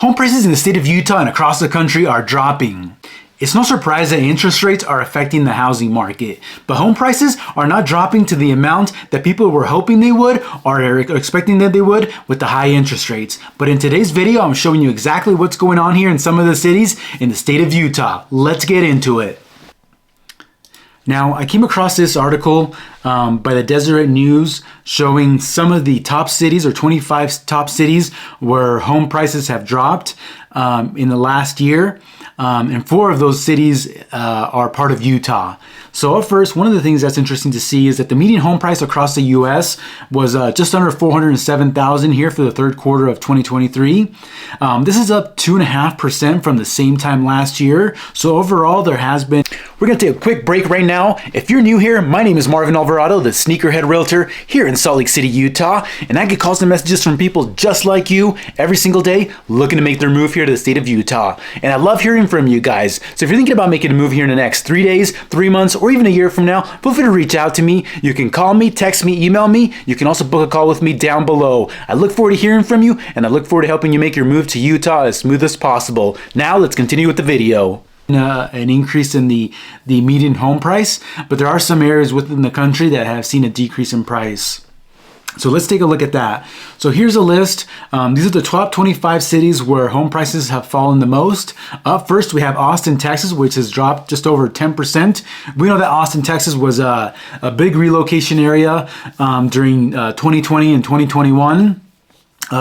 Home prices in the state of Utah and across the country are dropping. It's no surprise that interest rates are affecting the housing market, but home prices are not dropping to the amount that people were hoping they would or are expecting that they would with the high interest rates. But in today's video, I'm showing you exactly what's going on here in some of the cities in the state of Utah. Let's get into it. Now, I came across this article by the Deseret News showing some of the top cities, or 25 top cities, where home prices have dropped in the last year. And 4 of those cities are part of Utah. So at first, one of the things that's interesting to see is that the median home price across the U.S. was just under $407,000 here for the third quarter of 2023. This is up 2.5% from the same time last year. So overall, there has been... We're going to take a quick break right now. If you're new here, my name is Marvin Alvarado, the Sneakerhead Realtor here in Salt Lake City, Utah. And I get calls and messages from people just like you every single day looking to make their move here to the state of Utah. And I love hearing from you guys. So if you're thinking about making a move here in the next 3 days, 3 months, or even a year from now, feel free to reach out to me. You can call me, text me, email me. You can also book a call with me down below. I look forward to hearing from you, and I look forward to helping you make your move to Utah as smooth as possible. Now let's continue with the video. An increase in the median home price, but there are some areas within the country that have seen a decrease in price. So let's take a look at that. So here's a list. These are the top 25 cities where home prices have fallen the most. Up first, we have Austin, Texas, which has dropped just over 10%. We know that Austin, Texas was a big relocation area during 2020 and 2021.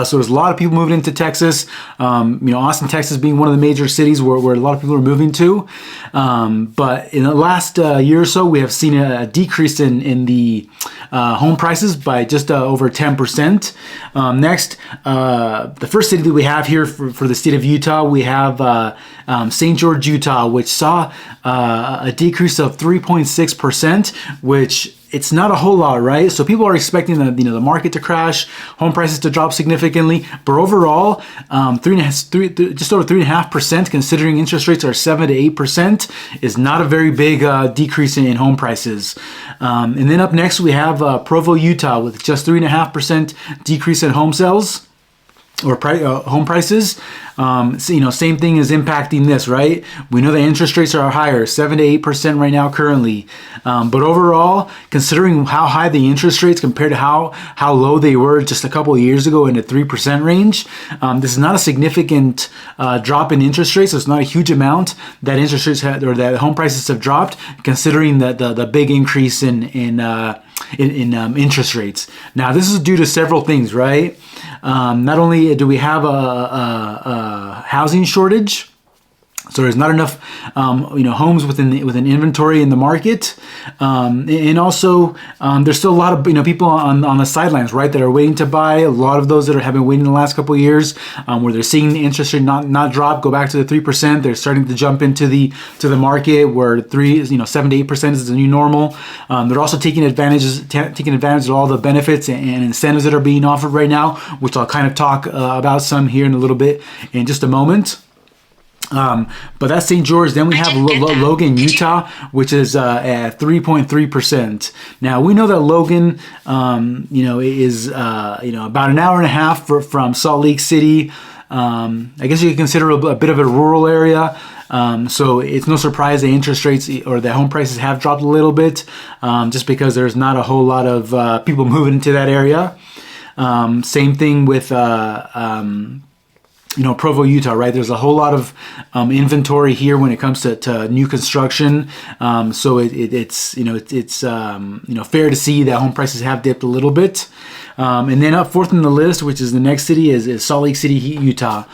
So there's a lot of people moving into Texas. Austin, Texas being one of the major cities where a lot of people are moving to. But in the last year or so, we have seen a decrease in the home prices by just over 10%. Next, the first city that we have here for the state of Utah, we have St. George, Utah, which saw a decrease of 3.6%, which it's not a whole lot, right? So people are expecting the market to crash, home prices to drop significantly, but overall, just over 3.5%, considering interest rates are 7 to 8%, is not a very big decrease in home prices. And then up next we have Provo, Utah, with just 3.5% decrease in home sales or home prices. Same thing is impacting this, right? We know the interest rates are higher, 7 to 8% right now currently. But overall, considering how high the interest rates compared to how low they were just a couple of years ago in the 3% range, this is not a significant drop in interest rates. So it's not a huge amount that interest rates or that home prices have dropped, considering the big increase in interest rates. Now, this is due to several things, right? Not only do we have a housing shortage, so there's not enough, homes with an inventory in the market, and also there's still a lot of people on the sidelines, right, that are waiting to buy. A lot of those that have been waiting the last couple of years, where they're seeing the interest rate not drop, go back to the 3%. They're starting to jump into the market where 7 to 8% is the new normal. They're also taking advantage of all the benefits and incentives that are being offered right now, which I'll kind of talk about some here in a little bit in just a moment. But that's St. George. Then we have Logan, Utah, which is at 3.3%. Now we know that Logan, is about an hour and a half from Salt Lake City. I guess you could consider a bit of a rural area. So it's no surprise the interest rates or the home prices have dropped a little bit, just because there's not a whole lot of people moving into that area. Same thing with Provo, Utah, right? There's a whole lot of inventory here when it comes to new construction. So it's fair to see that home prices have dipped a little bit. And then up fourth in the list, which is the next city, is Salt Lake City, Utah,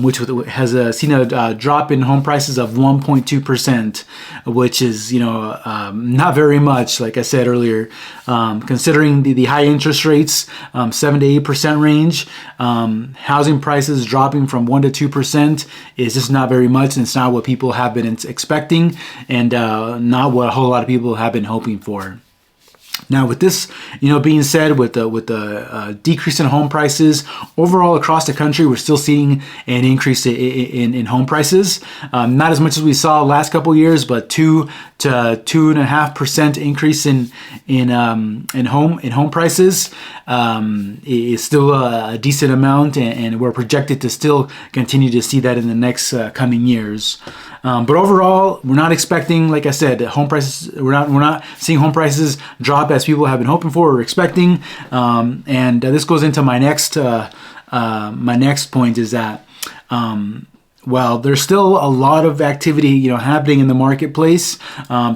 which has seen a drop in home prices of 1.2%, which is not very much, like I said earlier, considering the high interest rates, 7 to 8% range. Housing prices dropping from 1 to 2% is just not very much, and it's not what people have been expecting, and not what a whole lot of people have been hoping for. Now, with this, being said, with the decrease in home prices overall across the country, we're still seeing an increase in home prices. Not as much as we saw last couple years, but 2 to 2.5% increase in home prices is still a decent amount, and we're projected to still continue to see that in the next coming years. But overall, we're not expecting, like I said, home prices. We're not seeing home prices drop as people have been hoping for or expecting. And this goes into my next point is that while there's still a lot of activity, happening in the marketplace,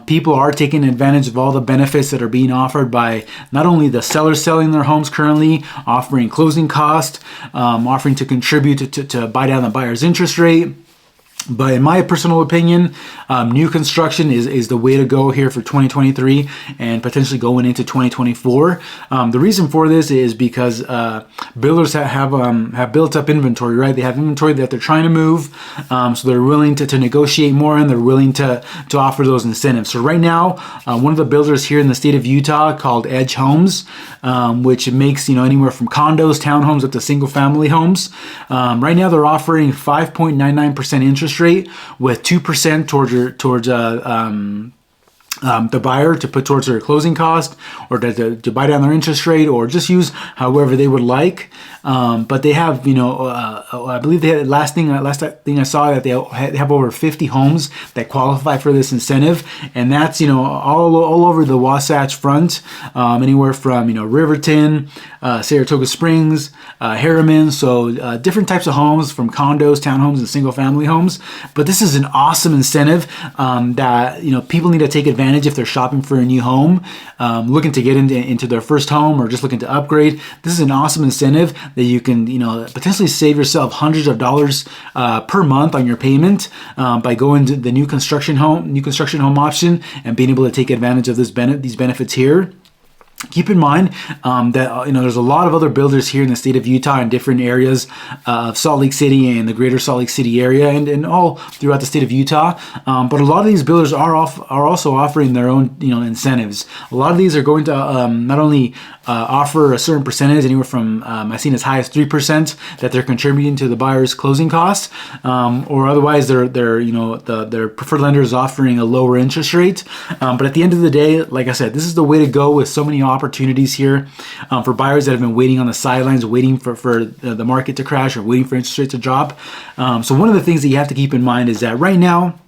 people are taking advantage of all the benefits that are being offered by not only the sellers selling their homes currently, offering closing cost, offering to contribute to buy down the buyer's interest rate. But in my personal opinion, new construction is the way to go here for 2023 and potentially going into 2024. The reason for this is because builders have built up inventory, right? They have inventory that they're trying to move, so they're willing to negotiate more, and they're willing to offer those incentives. So right now, one of the builders here in the state of Utah called Edge Homes, which makes anywhere from condos, townhomes up to single family homes. Right now, they're offering 5.99% interest rate with 2% towards the buyer to put towards their closing cost, or to buy down their interest rate, or just use however they would like. But they have, I believe they had last thing I saw that they have over 50 homes that qualify for this incentive, and that's all over the Wasatch Front, anywhere from Riverton, Saratoga Springs, Harriman. So different types of homes, from condos, townhomes, and single family homes. But this is an awesome incentive that people need to take advantage if they're shopping for a new home, looking to get into their first home, or just looking to upgrade. This is an awesome incentive that you can potentially save yourself hundreds of dollars per month on your payment by going to the new construction home option and being able to take advantage of these benefits here. Keep in mind that there's a lot of other builders here in the state of Utah in different areas of Salt Lake City and the greater Salt Lake City area, and all throughout the state of Utah. But a lot of these builders are also offering their own incentives. A lot of these are going to not only offer a certain percentage, anywhere from I've seen as high as 3% that they're contributing to the buyer's closing costs, or otherwise their preferred lender is offering a lower interest rate. But at the end of the day, like I said, this is the way to go with so many opportunities here for buyers that have been waiting on the sidelines, waiting for the market to crash, or waiting for interest rates to drop. So one of the things that you have to keep in mind is that right now,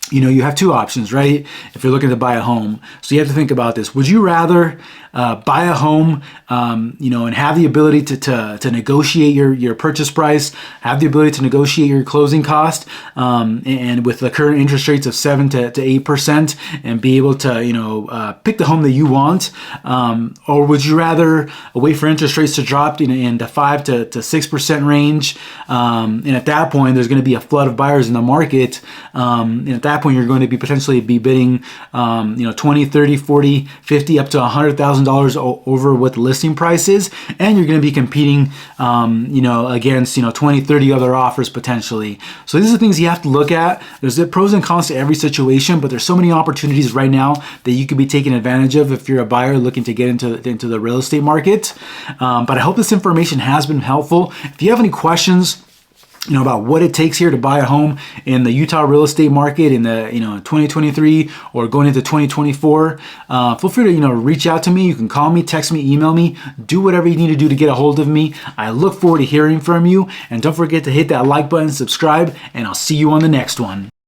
you have two options, right? If you're looking to buy a home. So you have to think about this. Would you rather buy a home, and have the ability to negotiate your purchase price, have the ability to negotiate your closing cost, and with the current interest rates of 7 to 8%, and be able to pick the home that you want, or would you rather wait for interest rates to drop in the 5 to 6% range, and at that point there's going to be a flood of buyers in the market, and at that point you're going to be potentially bidding 20, 30, 40, 50 up to $100,000 over what the listing price is, and you're going to be competing against 20, 30 other offers potentially. So these are things you have to look at. There's the pros and cons to every situation, but there's so many opportunities right now that you could be taking advantage of if you're a buyer looking to get into the real estate market. But I hope this information has been helpful. If you have any questions about what it takes here to buy a home in the Utah real estate market in the 2023 or going into 2024, feel free to reach out to me. You can call me, text me, email me, do whatever you need to do to get a hold of me. I look forward to hearing from you, and don't forget to hit that like button, subscribe, and I'll see you on the next one.